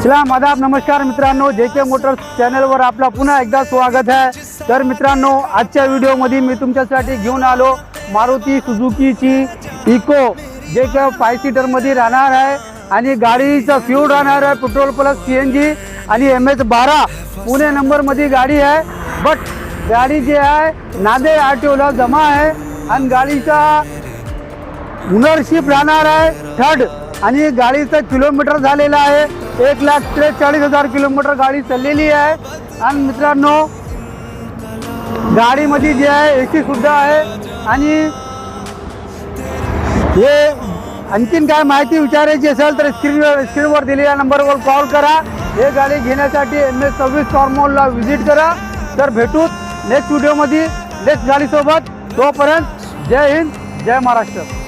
सलाम आदाब नमस्कार मित्रांनो, JK मोटर्स चॅनलवर आपला पुन्हा एकदा स्वागत आहे। तर मित्रांनो, आजच्या व्हिडिओमध्ये मी तुमच्यासाठी घेऊन आलो मारुती सुझुकीची इको, जे की 5 सीटर मध्ये राहणार आहे आणि गाडीचा फ्यूल राहणार आहे पेट्रोल प्लस CNG आणि MS12 पुणे नंबर मध्ये गाडी आहे। बट गाडी जी आहे नांदेड RTO ला जमा आहे आणि गाडीचा ओनरशिप राहणार आहे थर्ड आणि गाडीचं किलोमीटर झालेला आहे 1,43,000 किलोमीटर गाडी चाललेली आहे। आणि मित्रांनो, गाडीमध्ये जे आहे AC सुद्धा आहे आणि हे आणखीन काय माहिती विचारायची असेल तर स्क्रीनवर दिलेल्या नंबरवर कॉल करा। हे गाडी घेण्यासाठी MS26 फॉर्मॉलला व्हिजिट करा। तर भेटू नेक्स्ट व्हिडिओमध्ये नेक्स्ट गाडीसोबत। तोपर्यंत जय हिंद, जय महाराष्ट्र।